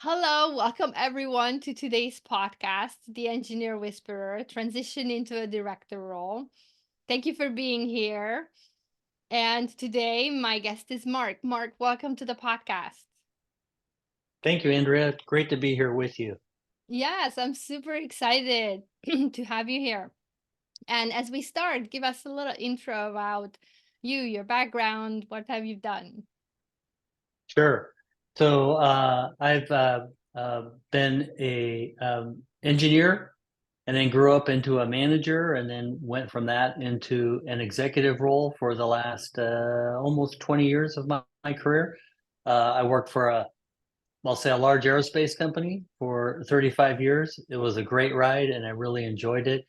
Hello, welcome everyone to today's podcast, The Engineer Whisperer, Transition into a Director Role. Thank you for being here. And today, my guest is Mark. Mark, welcome to the podcast. Thank you, Andrea. Great to be here with you. Yes, I'm super excited to have you here. And as we start, give us a little intro about you, your background, what have you done? Sure. I've been a engineer and then grew up into a manager and then went from that into an executive role for the last almost 20 years of my career. I worked for I'll say a large aerospace company for 35 years. It was a great ride and I really enjoyed it.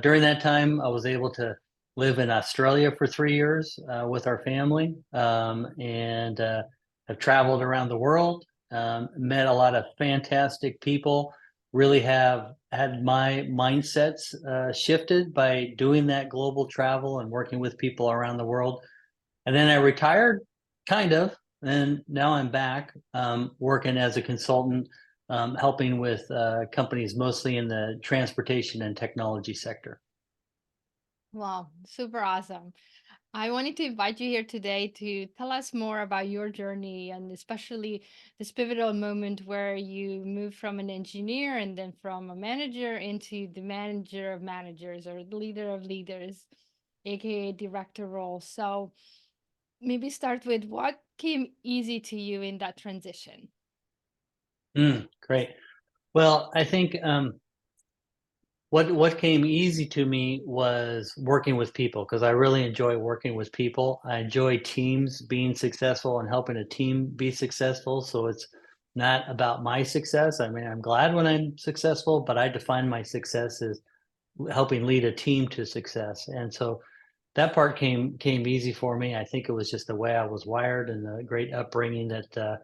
During that time, I was able to live in Australia for 3 years with our family and have traveled around the world, met a lot of fantastic people, really have had my mindsets shifted by doing that global travel and working with people around the world. And then I retired, kind of, and now I'm back working as a consultant, helping with companies mostly in the transportation and technology sector. Wow, super awesome. I wanted to invite you here today to tell us more about your journey and especially this pivotal moment where you moved from an engineer and then from a manager into the manager of managers or the leader of leaders, aka director role. So maybe start with what came easy to you in that transition. Great. Well, I think what came easy to me was working with people because I really enjoy working with people. I enjoy teams being successful and helping a team be successful. So it's not about my success. I mean, I'm glad when I'm successful, but I define my success as helping lead a team to success. And so that part came easy for me. I think it was just the way I was wired and the great upbringing that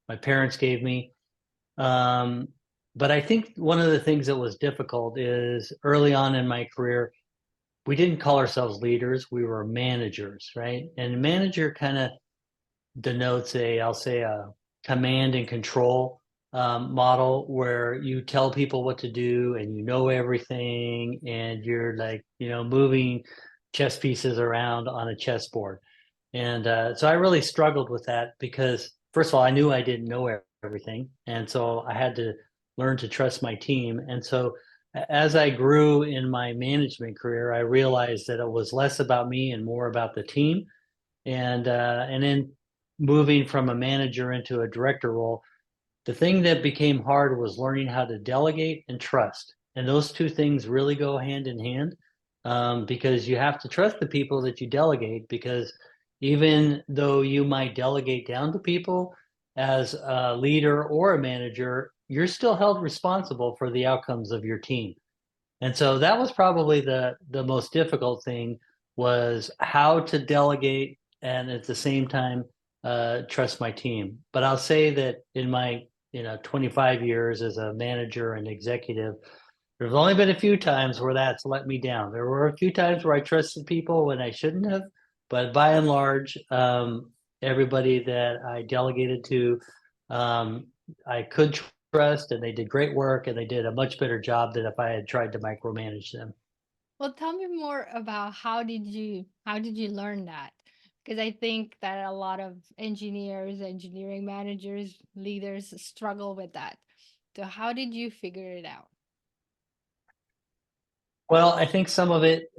my parents gave me. Um, but I think one of the things that was difficult is early on in my career, we didn't call ourselves leaders, we were managers, right? And manager kind of denotes I'll say a command and control model where you tell people what to do and you know everything and you're like, moving chess pieces around on a chessboard. And so I really struggled with that because, first of all, I knew I didn't know everything. And so I had to learn to trust my team. And so as I grew in my management career, I realized that it was less about me and more about the team. And then moving from a manager into a director role, the thing that became hard was learning how to delegate and trust. And those two things really go hand in hand because you have to trust the people that you delegate. Because even though you might delegate down to people as a leader or a manager, you're still held responsible for the outcomes of your team. And so that was probably the most difficult thing was how to delegate and at the same time trust my team. But I'll say that in my 25 years as a manager and executive, there's only been a few times where that's let me down. There were a few times where I trusted people when I shouldn't have, but by and large, everybody that I delegated to, um, I could trust, and they did great work, and they did a much better job than if I had tried to micromanage them. Well, tell me more about how did you learn that? Because I think that a lot of engineers, engineering managers, leaders struggle with that. So how did you figure it out? Well, I think some of it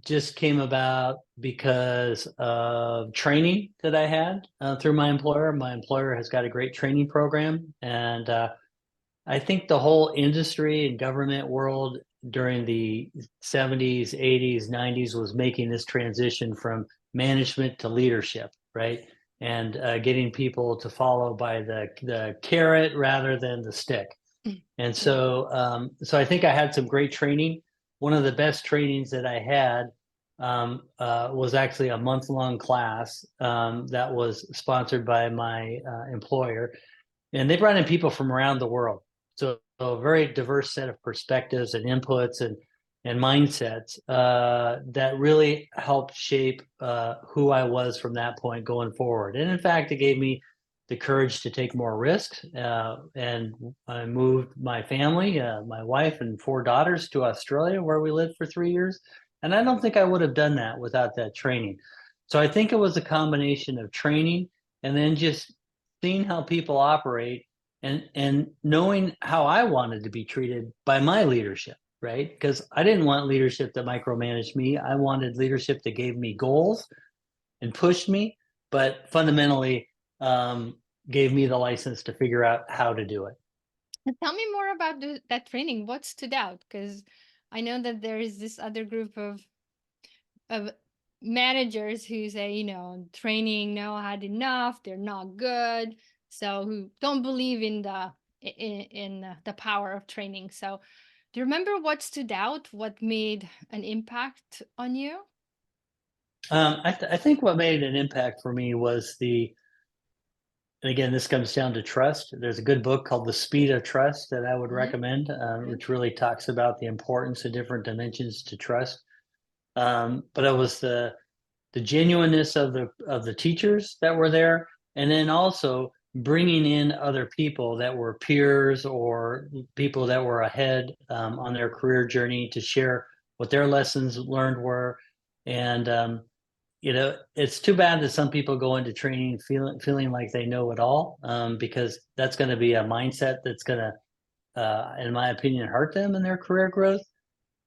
just came about because of training that I had through my employer. My employer has got a great training program, and I think the whole industry and government world during the 70s, 80s, 90s was making this transition from management to leadership, right? And getting people to follow by the carrot rather than the stick. And Yeah. so I think I had some great training. One of the best trainings that I had was actually a month-long class that was sponsored by my employer, and they brought in people from around the world. So a very diverse set of perspectives and inputs and mindsets that really helped shape who I was from that point going forward. And in fact, it gave me the courage to take more risks. And I moved my family, my wife and 4 daughters, to Australia, where we lived for 3 years. And I don't think I would have done that without that training. So I think it was a combination of training and then just seeing how people operate and knowing how I wanted to be treated by my leadership, right? Because I didn't want leadership that micromanaged me. I wanted leadership that gave me goals and pushed me, but fundamentally um, gave me the license to figure out how to do it. And tell me more about that training. What stood out? Because I know that there is this other group of managers who say, training no had enough, they're not good, so who don't believe in the power of training. So, do you remember what stood out? What made an impact on you? I think what made an impact for me was and again, this comes down to trust. There's a good book called The Speed of Trust that I would Mhm. recommend, Okay. which really talks about the importance of different dimensions to trust. But it was the genuineness of the teachers that were there, and then also bringing in other people that were peers or people that were ahead on their career journey to share what their lessons learned were. And it's too bad that some people go into training feeling like they know it all, because that's going to be a mindset that's going to, in my opinion, hurt them in their career growth.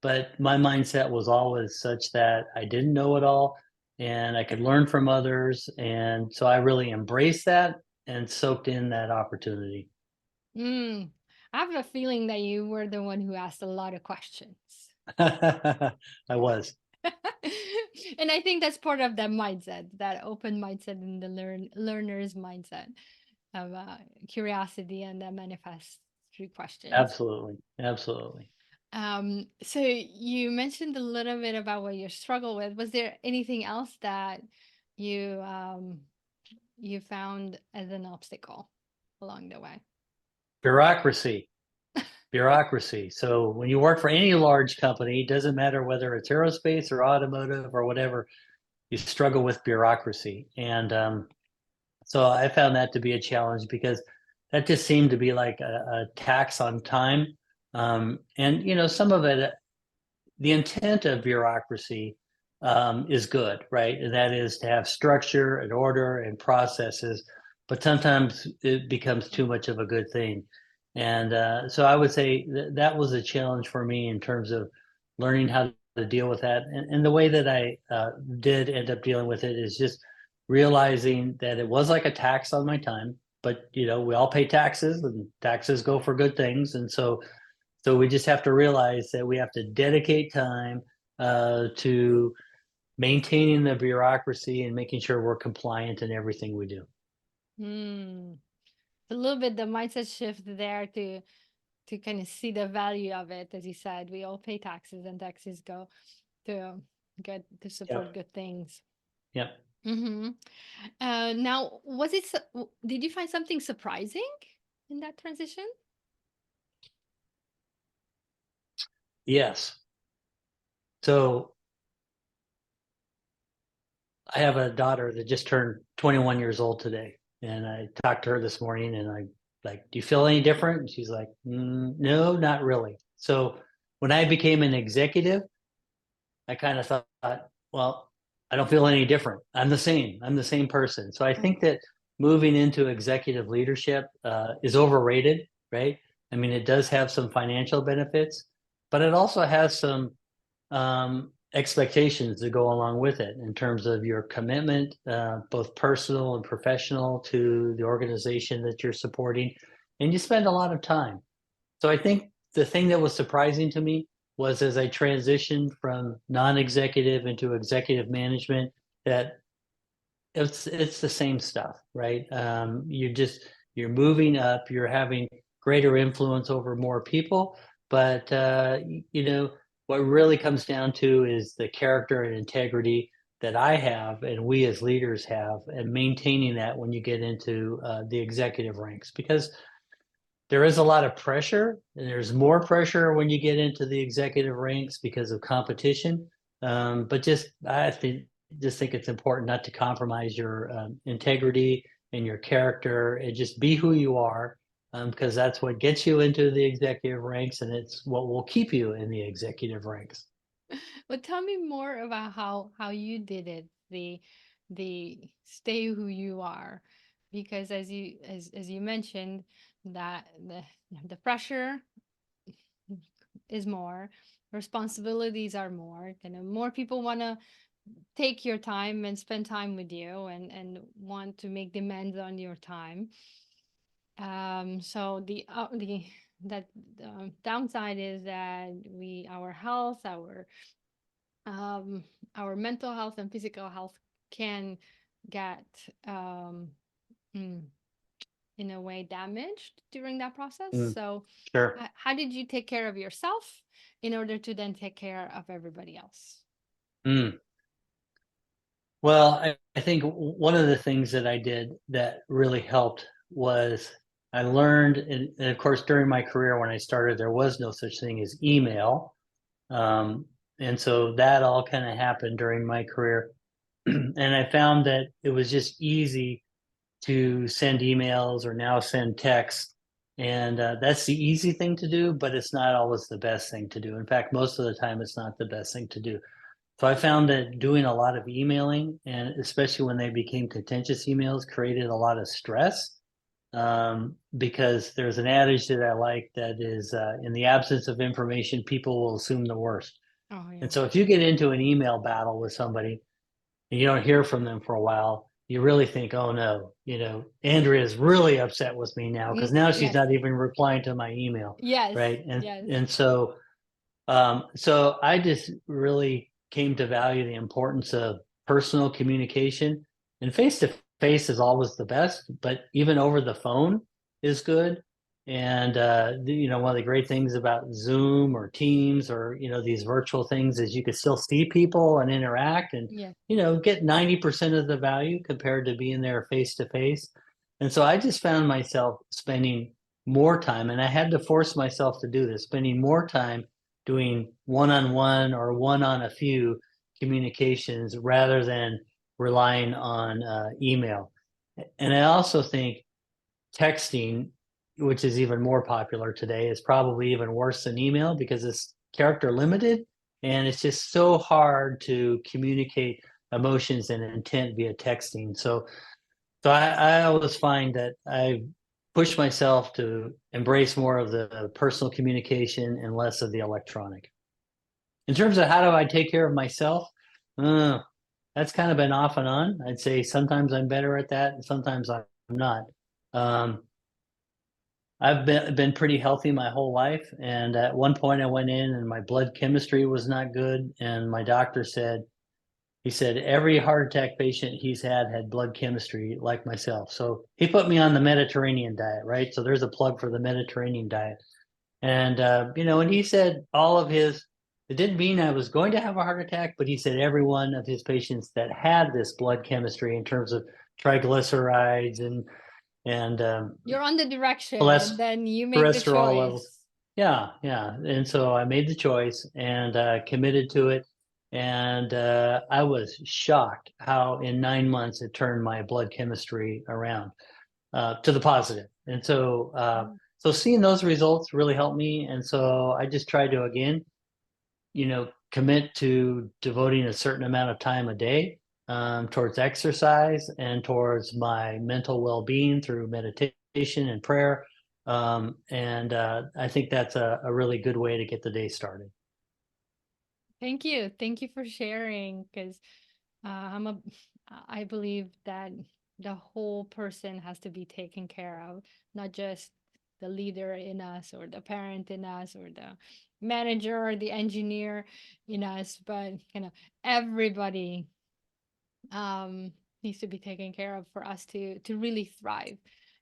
But my mindset was always such that I didn't know it all and I could learn from others. And so I really embraced that and soaked in that opportunity. Mm. I have a feeling that you were the one who asked a lot of questions. I was. And I think that's part of that mindset, that open mindset and the learner's mindset of curiosity, and that manifests through questions. Absolutely. Absolutely. So you mentioned a little bit about what you struggle with. Was there anything else that you you found as an obstacle along the way? Bureaucracy. Bureaucracy. So when you work for any large company, it doesn't matter whether it's aerospace or automotive or whatever, you struggle with bureaucracy. And so I found that to be a challenge because that just seemed to be like a tax on time. And some of it, the intent of bureaucracy is good, right? And that is to have structure and order and processes, but sometimes it becomes too much of a good thing. And so I would say that was a challenge for me in terms of learning how to deal with that. And the way that I did end up dealing with it is just realizing that it was like a tax on my time, but we all pay taxes and taxes go for good things. And so we just have to realize that we have to dedicate time to maintaining the bureaucracy and making sure we're compliant in everything we do. Hmm. A little bit the mindset shift there to kind of see the value of it. As you said, we all pay taxes, and taxes go to to support Yep. good things. Yep. Mm-hmm. Now, did you find something surprising in that transition? Yes. So I have a daughter that just turned 21 years old today. And I talked to her this morning and I like, do you feel any different? And she's like, no, not really. So when I became an executive, I kind of thought, well, I don't feel any different. I'm the same. I'm the same person. So I think that moving into executive leadership is overrated, right? I mean, it does have some financial benefits, but it also has some expectations that go along with it in terms of your commitment, both personal and professional, to the organization that you're supporting. And you spend a lot of time. So I think the thing that was surprising to me was as I transitioned from non-executive into executive management, that it's the same stuff, right? You're moving up, you're having greater influence over more people, but what really comes down to is the character and integrity that I have and we as leaders have, and maintaining that when you get into the executive ranks, because there is a lot of pressure, and there's more pressure when you get into the executive ranks because of competition. But just I think it's important not to compromise your integrity and your character, and just be who you are, because that's what gets you into the executive ranks, and it's what will keep you in the executive ranks. Well, tell me more about how you did it, the stay who you are, because as you mentioned that the pressure is more, responsibilities are more, more people want to take your time and spend time with you and want to make demands on your time. So the that downside is that we our health, um our mental health and physical health can get um mm, in a way damaged during that process. Mm, So sure. how did you take care of yourself in order to then take care of everybody else? Mm. Well, I think one of the things that I did that really helped was I learned, and of course, during my career when I started, there was no such thing as email. Um, and so that all kind of happened during my career. And I found that it was just easy to send emails or now send text. And that's the easy thing to do, but it's not always the best thing to do. In fact, most of the time, it's not the best thing to do. So I found that doing a lot of emailing, and especially when they became contentious emails, created a lot of stress, because there's an adage that I like that is, in the absence of information, people will assume the worst. Oh yeah. And so if you get into an email battle with somebody and you don't hear from them for a while, you really think, oh no, Andrea's really upset with me now because now she's Yes. not even replying to my email. Yes. Right. And Yes. and so so I just really came to value the importance of personal communication, and face to face is always the best, but even over the phone is good. And one of the great things about Zoom or Teams or these virtual things is you can still see people and interact, and Yes. get 90% of the value compared to being there face to face. And so I just found myself spending more time, and I had to force myself to do this, spending more time doing one-on-one or one on a few communications rather than relying on email. And I also think texting, which is even more popular today, is probably even worse than email because it's character limited, and it's just so hard to communicate emotions and intent via texting. So I always find that I push myself to embrace more of the personal communication and less of the electronic. In terms of how do I take care of myself, uh, that's kind of been off and on. I'd say sometimes I'm better at that, and sometimes I'm not. Um, I've been pretty healthy my whole life, and at one point I went in and my blood chemistry was not good, and my doctor said he said every heart attack patient he's had blood chemistry like myself. So he put me on the Mediterranean diet, right? So there's a plug for the Mediterranean diet. And and he said all of his, it didn't mean I was going to have a heart attack, but he said every one of his patients that had this blood chemistry in terms of triglycerides and You're on the direction and cholest- then you make the cholesterol levels. choice. Yeah, yeah. And so I made the choice and committed to it. And I was shocked how in 9 months it turned my blood chemistry around to the positive. And Mm. so seeing those results really helped me. And so I just tried to, again, commit to devoting a certain amount of time a day towards exercise and towards my mental well-being through meditation and prayer. And I think that's a really good way to get the day started. Thank you. Thank you for sharing because I'm a I believe that the whole person has to be taken care of, not just the leader in us or the parent in us or the manager or the engineer in us, but everybody um needs to be taken care of for us to really thrive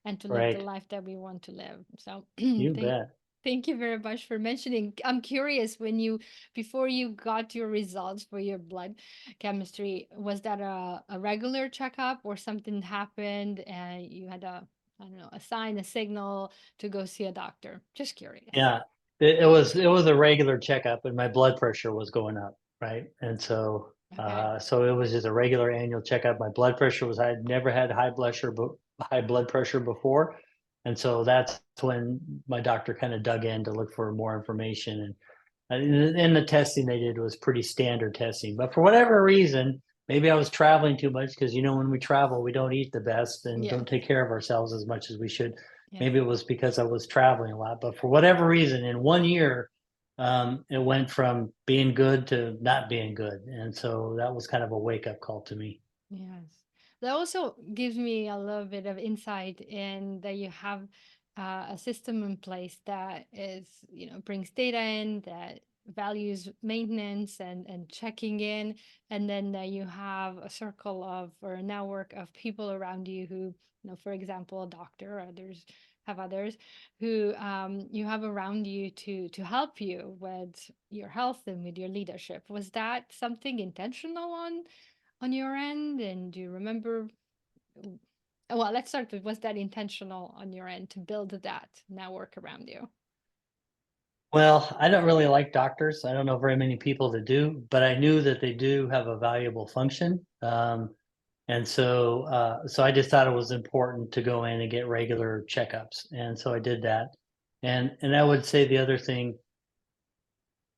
and to live the Right. life that we want to live. So You thank bet. thank you very much for mentioning. I'm curious, when you before you got your results for your blood chemistry, was that a regular checkup or something happened and you had a, I don't know, a sign, a signal to go see a doctor? Just curious. Yeah. It was a regular checkup and my blood pressure was going up, right? And so Okay. so it was just a regular annual checkup. My blood pressure was, I had never had high high blood pressure before. And so that's when my doctor kind of dug in to look for more information. And the testing they did was pretty standard testing. But for whatever reason, maybe I was traveling too much because, when we travel, we don't eat the best and Yeah. don't take care of ourselves as much as we should. Yes. Maybe it was because I was traveling a lot. But for whatever reason, in 1 year, it went from being good to not being good. And so that was kind of a wake up call to me. Yes. That also gives me a little bit of insight in that you have a system in place that is, brings data in, that values maintenance and checking in, and then that you have a circle of or a network of people around you who, for example, a doctor, others have others who you have around you to help you with your health and with your leadership. Was that something intentional on your end? And do you remember? Well, let's start with, was that intentional on your end to build that network around you? Well, I don't really like doctors. I don't know very many people that do, but I knew that they do have a valuable function. And so I just thought it was important to go in and get regular checkups. And so I did that. And I would say the other thing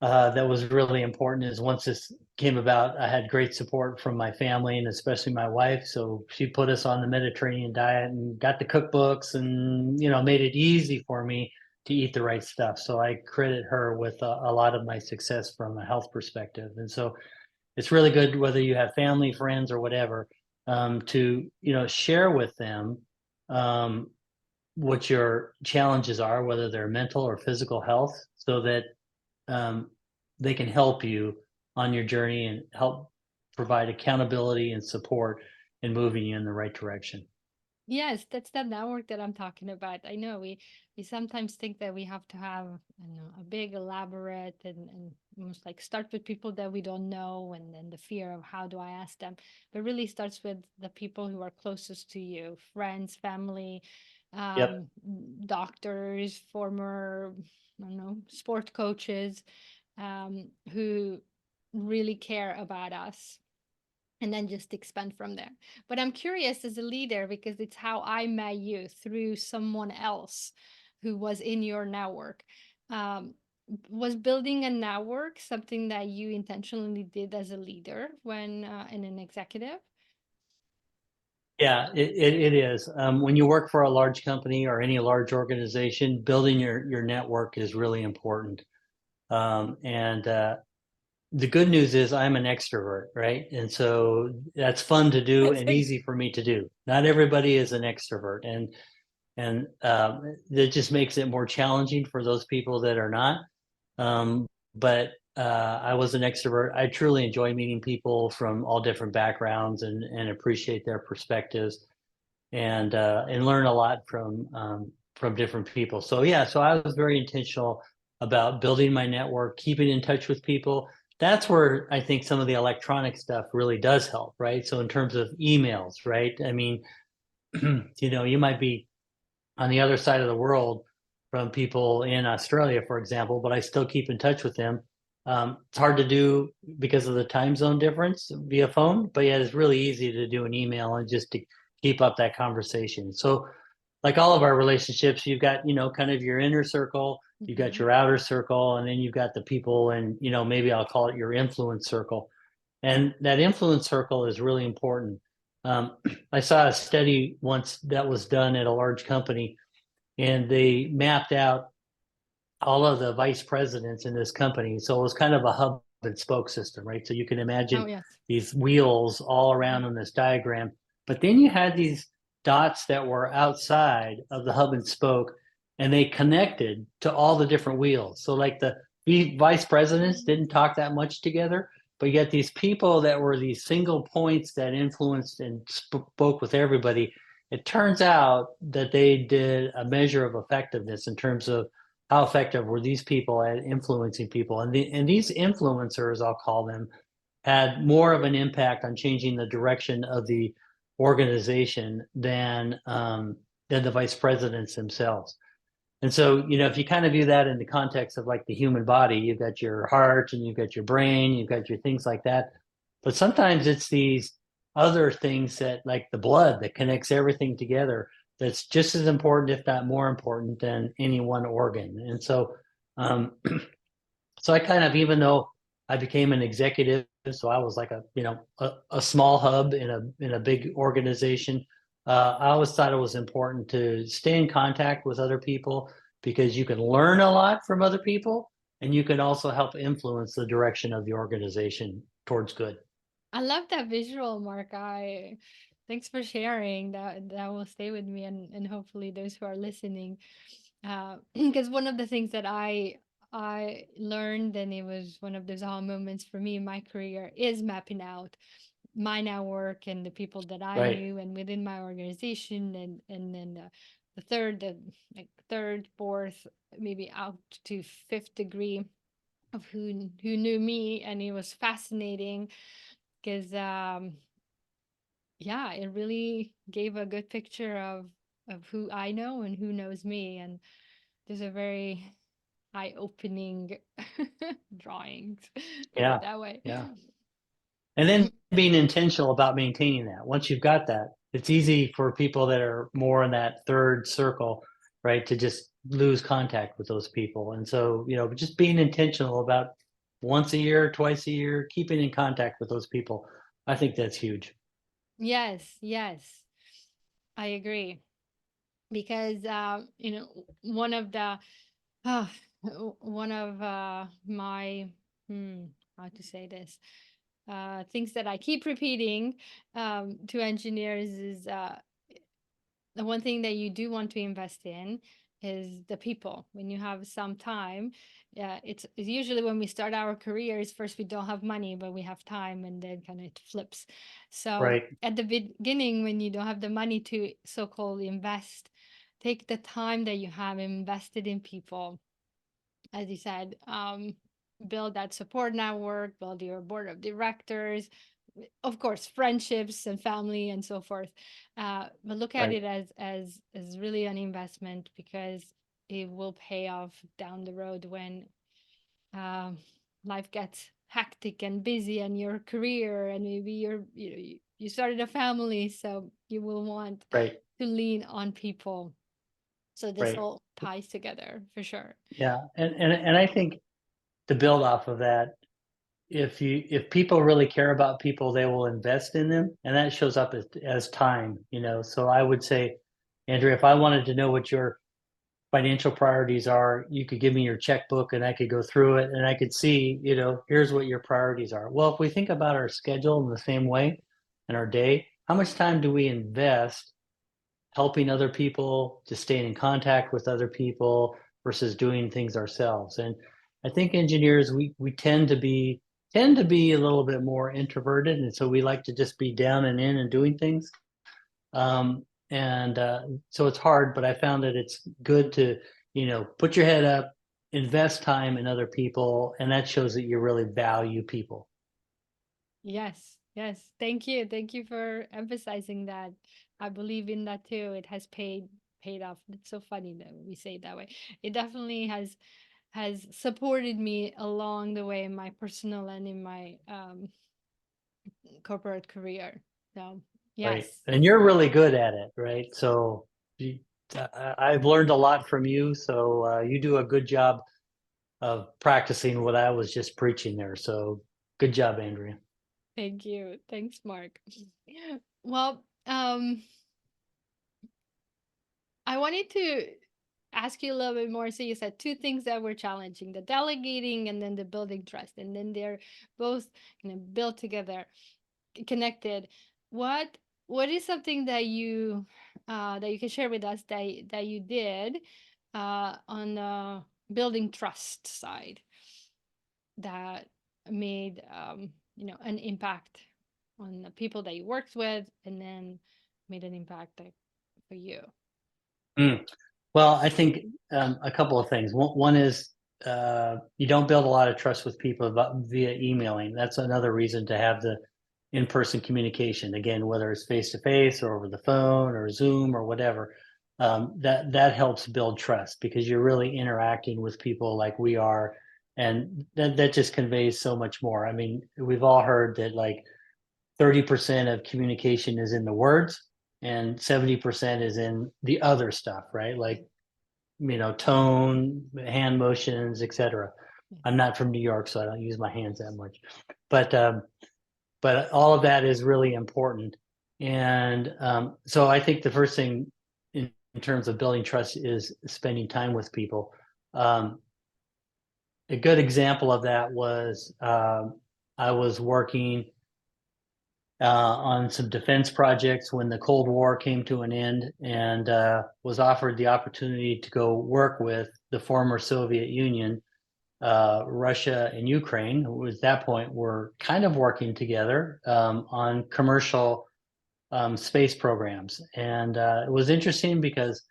that was really important is once this came about, I had great support from my family and especially my wife. So she put us on the Mediterranean diet and got the cookbooks and, made it easy for me to eat the right stuff. So I credit her with a lot of my success from a health perspective. And so it's really good whether you have family, friends, or whatever, to, share with them um, what your challenges are, whether they're mental or physical health, so that um, they can help you on your journey and help provide accountability and support in moving you in the right direction. Yes, that's that network that I'm talking about. I know we sometimes think that we have to have, I know, a big elaborate and almost like start with people that we don't know, and then the fear of how do I ask them. But really starts with the people who are closest to you, friends, family, Yep. um, doctors, former, I don't know, sport coaches, who really care about us, and then just expand from there. But I'm curious as a leader because it's how I met you, through someone else who was in your network. Um, was building a network something that you intentionally did as a leader when in an executive? Yeah, it is. When you work for a large company or any large organization, building your network is really important. And the good news is I'm an extrovert, right? And so that's fun to do That's and like, easy for me to do. Not everybody is an extrovert, and that just makes it more challenging for those people that are not. But I was an extrovert. I truly enjoy meeting people from all different backgrounds and appreciate their perspectives and learn a lot from different people. So yeah, so I was very intentional about building my network, keeping in touch with people. That's where I think some of the electronic stuff really does help, right? So in terms of emails, right? I mean, you might be on the other side of the world from people in Australia, for example, but I still keep in touch with them. It's hard to do because of the time zone difference via phone, but yeah, it's really easy to do an email and just to keep up that conversation. So, like all of our relationships, you've got, kind of your inner circle, you've got mhm. your outer circle, and then you've got the people, and, maybe I'll call it your influence circle. And that influence circle is really important. Um, I saw a study once that was done at a large company, and they mapped out all of the vice presidents in this company. So it was kind of a hub and spoke system, right? So you can Oh imagine yes. these wheels all around Mhm. on this diagram. But then you had these dots that were outside of the hub and spoke, and they connected to all the different wheels. So, like the vice presidents didn't talk that much together, but yet these people that were these single points that influenced and spoke with everybody, it turns out that they did a measure of effectiveness in terms of how effective were these people at influencing people. And these influencers, I'll call them, had more of an impact on changing the direction of the organization than the vice presidents themselves. And so, if you kind of view that in the context of like the human body, you've got your heart and you've got your brain, you've got your things like that. But sometimes it's these other things that, like the blood that connects everything together, that's just as important, if not more important, than any one organ. And so, um, so I kind of, even though I became an executive, so I was like a small hub in a big organization. I always thought it was important to stay in contact with other people, because you can learn a lot from other people, and you can also help influence the direction of the organization towards good. I love that visual, Mark. I Thanks for sharing. That will stay with me, and hopefully those who are listening. Because one of the things that I learned, and it was one of those aha moments for me in my career, is mapping out my now work and the people that I Right, knew and within my organization, and then the third, the like third, fourth, maybe out to fifth degree of who knew me, and it was fascinating because yeah, it really gave a good picture of who I know and who knows me, and there's a very eye-opening drawings, put it yeah, that way. yeah. And then being intentional about maintaining that. Once you've got that, it's easy for people that are more in that third circle, right, to just lose contact with those people. And so, just being intentional about once a year, twice a year, keeping in contact with those people, I think that's huge. Yes, yes, I agree. Because one of the uh, one of my how to say this, things that I keep repeating to engineers is the one thing that you do want to invest in is the people. When you have some time, yeah, it's usually when we start our careers, first we don't have money, but we have time, and then kind of it flips. So Right, at the beginning, when you don't have the money to so-called invest, take the time that you have invested in people, as you said, build that support network, build your board of directors, of course, friendships and family and so forth. But look at right, it as really an investment, because it will pay off down the road when um, life gets hectic and busy, and your career, and maybe you started a family, so you will want right, to lean on people. So this right. all ties together for sure. Yeah. And I think, to build off of that, if people really care about people, they will invest in them, and that shows up as time. So I would say, Andrea, if I wanted to know what your financial priorities are, you could give me your checkbook, and I could go through it, and I could see, here's what your priorities are. Well, if we think about our schedule in the same way, in our day, how much time do we invest helping other people, to staying in contact with other people, versus doing things ourselves? And I think engineers, we tend to be a little bit more introverted, and so we like to just be down and in and doing things. And So it's hard, but I found that it's good to, put your head up, invest time in other people, and that shows that you really value people. Yes, yes. Thank you. Thank you for emphasizing that. I believe in that too. It has paid off. It's so funny that we say it that way. It definitely has supported me along the way in my personal and in my corporate career. So, Right. yes. And you're really good at it, right? So you, I've learned a lot from you. So you do a good job of practicing what I was just preaching there. So good job, Andrea. Thank you. Thanks, Mark. Well, I wanted to ask you a little bit more. So you said two things that were challenging: the delegating and then the building trust. And then they're both built together, connected. What what is something that you can share with us that you did on the building trust side that made an impact on the people that you worked with, and then made an impact for you? Mm. Well, I think a couple of things. One is, you don't build a lot of trust with people via emailing. That's another reason to have the in-person communication. Again, whether it's face to face or over the phone or Zoom or whatever, that helps build trust, because you're really interacting with people like we are, and that just conveys so much more. I mean, we've all heard that, like, 30% of communication is in the words and 70% is in the other stuff, right? Like, tone, hand motions, etc. I'm not from New York, so I don't use my hands that much. But all of that is really important. And so I think the first thing in terms of building trust is spending time with people. Um, a good example of that was I was working on some defense projects when the Cold War came to an end, and was offered the opportunity to go work with the former Soviet Union, Russia and Ukraine, who at that point were kind of working together on commercial space programs. And it was interesting because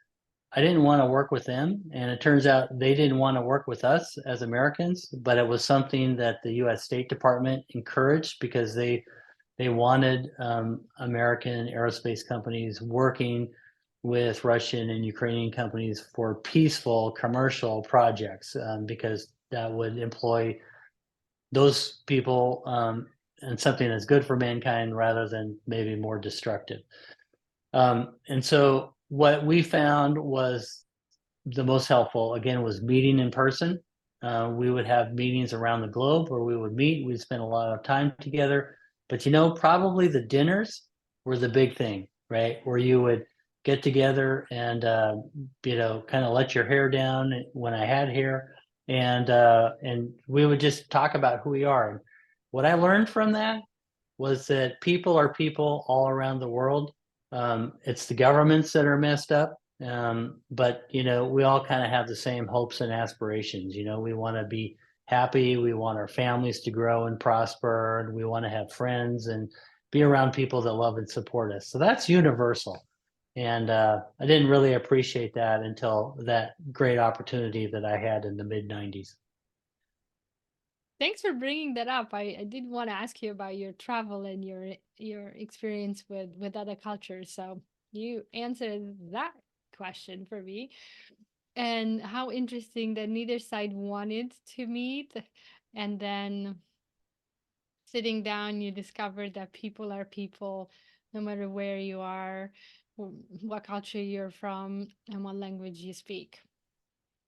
I didn't want to work with them, and it turns out they didn't want to work with us as Americans, but it was something that the U.S. State Department encouraged because they wanted American aerospace companies working with Russian and Ukrainian companies for peaceful commercial projects, because that would employ those people and something that's good for mankind rather than maybe more destructive. And so what we found was the most helpful, again, was meeting in person. We would have meetings around the globe where we would meet. We'd spend a lot of time together. But probably the dinners were the big thing, right? Where you would get together and kind of let your hair down when I had hair, and we would just talk about who we are. And what I learned from that was that people are people all around the world. It's the governments that are messed up, but we all kind of have the same hopes and aspirations. We want to be happy, we want our families to grow and prosper, and we want to have friends and be around people that love and support us. So that's universal. And I didn't really appreciate that until that great opportunity that I had in the mid 90s. Thanks for bringing that up. I did want to ask you about your travel and your experience with other cultures. So you answered that question for me. And how interesting that neither side wanted to meet. And then sitting down, you discover that people are people, no matter where you are, what culture you're from, and what language you speak.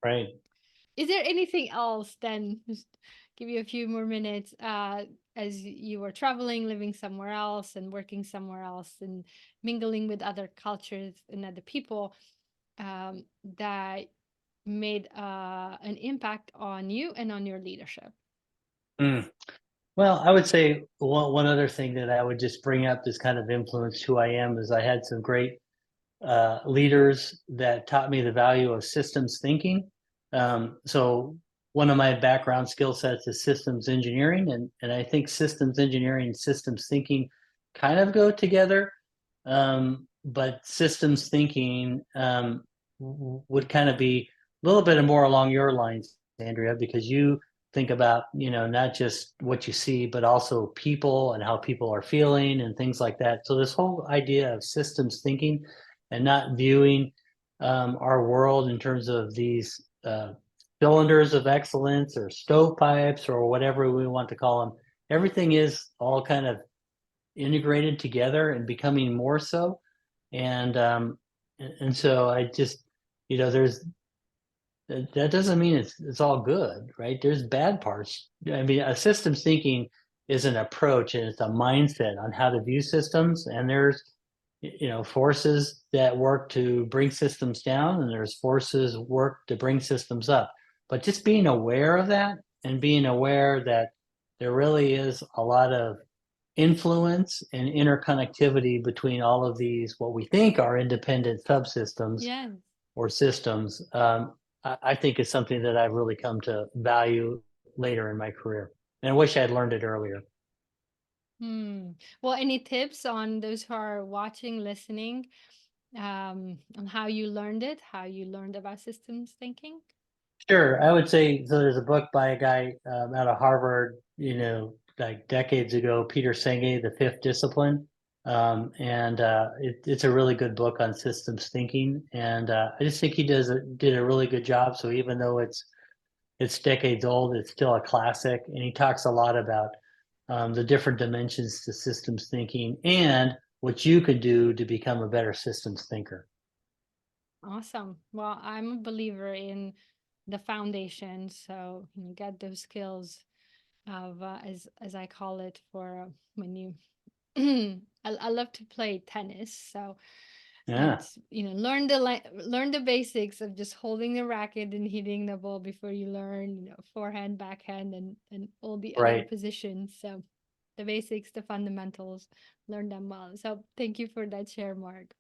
Right. Is there anything else then? Just give you a few more minutes. As you were traveling, living somewhere else, and working somewhere else, and mingling with other cultures and other people, that made an impact on you and on your leadership. Mm. Well, I would say one other thing that I would just bring up that's kind of influenced who I am is I had some great leaders that taught me the value of systems thinking. So one of my background skill sets is systems engineering, and I think systems engineering and systems thinking kind of go together. But systems thinking would kind of be a little bit more along your lines, Andrea, because you think about, not just what you see, but also people and how people are feeling and things like that. So this whole idea of systems thinking and not viewing our world in terms of these cylinders of excellence or stovepipes or whatever we want to call them. Everything is all kind of integrated together and becoming more so. And so I just, there's that doesn't mean it's all good, right? There's bad parts. I mean, a systems thinking is an approach and it's a mindset on how to view systems. And there's forces that work to bring systems down, and there's forces work to bring systems up. But just being aware of that and being aware that there really is a lot of influence and interconnectivity between all of these, what we think are independent subsystems Yes. or systems, I think is something that I've really come to value later in my career. And I wish I had learned it earlier. Hmm. Well, any tips on those who are watching, listening, on how you learned it, how you learned about systems thinking? Sure. I would say so. There's a book by a guy out of Harvard, like decades ago, Peter Senge, The Fifth Discipline. And it's a really good book on systems thinking. And I just think he did a really good job. So even though it's decades old, it's still a classic. And he talks a lot about the different dimensions to systems thinking, and what you can do to become a better systems thinker. Awesome. Well, I'm a believer in the foundation, so you get those skills of as I call it for when you I love to play tennis, so Yeah, it's learn the basics of just holding the racket and hitting the ball before you learn forehand, backhand, and all the other right. positions. So the basics, the fundamentals, learn them well. So thank you for that share, Mark.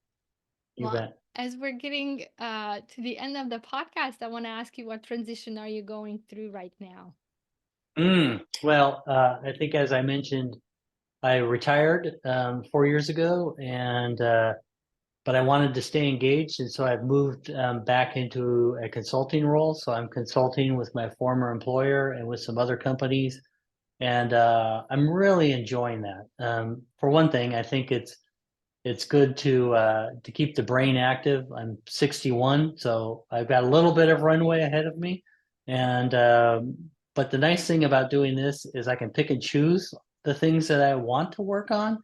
You Well, bet. as we're getting to the end of the podcast, I want to ask you, what transition are you going through right now? Well, I think as I mentioned, I retired 4 years ago, and but I wanted to stay engaged, and so I've moved back into a consulting role. So I'm consulting with my former employer and with some other companies, and I'm really enjoying that. For one thing, I think it's good to keep the brain active. I'm 61, so I've got a little bit of runway ahead of me. And but the nice thing about doing this is I can pick and choose the things that I want to work on,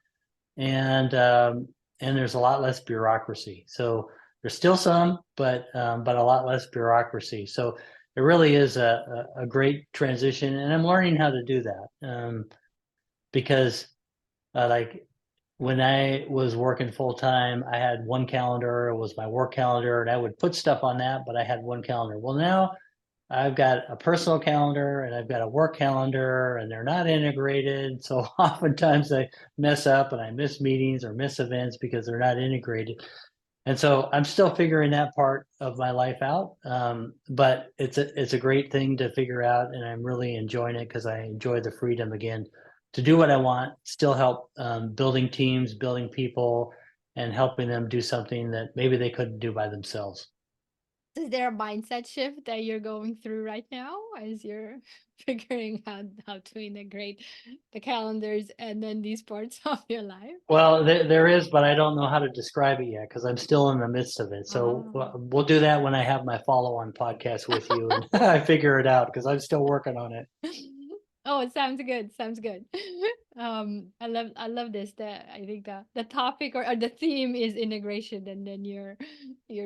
and there's a lot less bureaucracy. So there's still some, but a lot less bureaucracy. So it really is a great transition, and I'm learning how to do that because like when I was working full time, I had one calendar, it was my work calendar, and I would put stuff on that, but I had one calendar. Well, now I've got a personal calendar and I've got a work calendar, and they're not integrated. So oftentimes I mess up and I miss meetings or miss events because they're not integrated. And so I'm still figuring that part of my life out. But it's a great thing to figure out, and I'm really enjoying it because I enjoy the freedom again to do what I want, still help building teams, building people, and helping them do something that maybe they couldn't do by themselves. Is there a mindset shift that you're going through right now as you're figuring out how to integrate the calendars and then these parts of your life? Well, there is, but I don't know how to describe it yet because I'm still in the midst of it. So Ah. we'll do that when I have my follow-on podcast with you and I figure it out because I'm still working on it. Oh, it sounds good. Sounds good. I love this. That I think the topic or the theme is integration, and then you're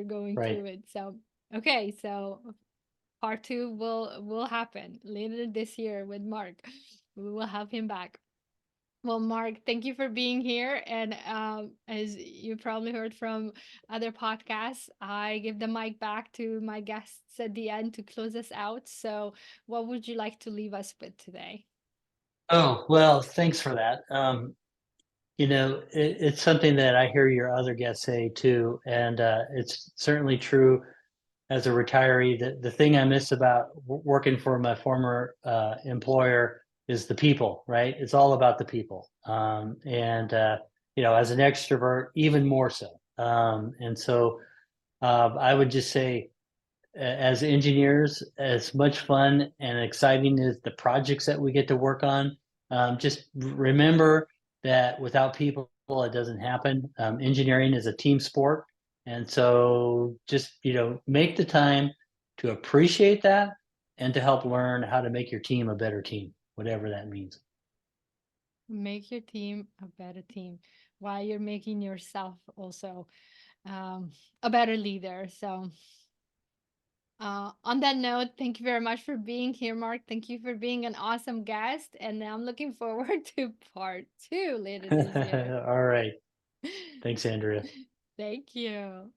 going Right. through it. So okay, so part two will happen later this year with Mark. We will have him back. Well, Mark, thank you for being here. And as you probably heard from other podcasts, I give the mic back to my guests at the end to close us out. So, what would you like to leave us with today? Oh, well, thanks for that. It's something that I hear your other guests say too, and it's certainly true as a retiree. The thing I miss about working for my former employer is the people, right? It's all about the people. And, as an extrovert, even more so. And so I would just say, as engineers, as much fun and exciting as the projects that we get to work on, just remember that without people, it doesn't happen. Engineering is a team sport, and so just make the time to appreciate that and to help learn how to make your team a better team, whatever that means. Make your team a better team while you're making yourself also um, a better leader. So, on that note, thank you very much for being here, Mark. Thank you for being an awesome guest. And I'm looking forward to part two later this year. All right. Thanks, Andrea. Thank you.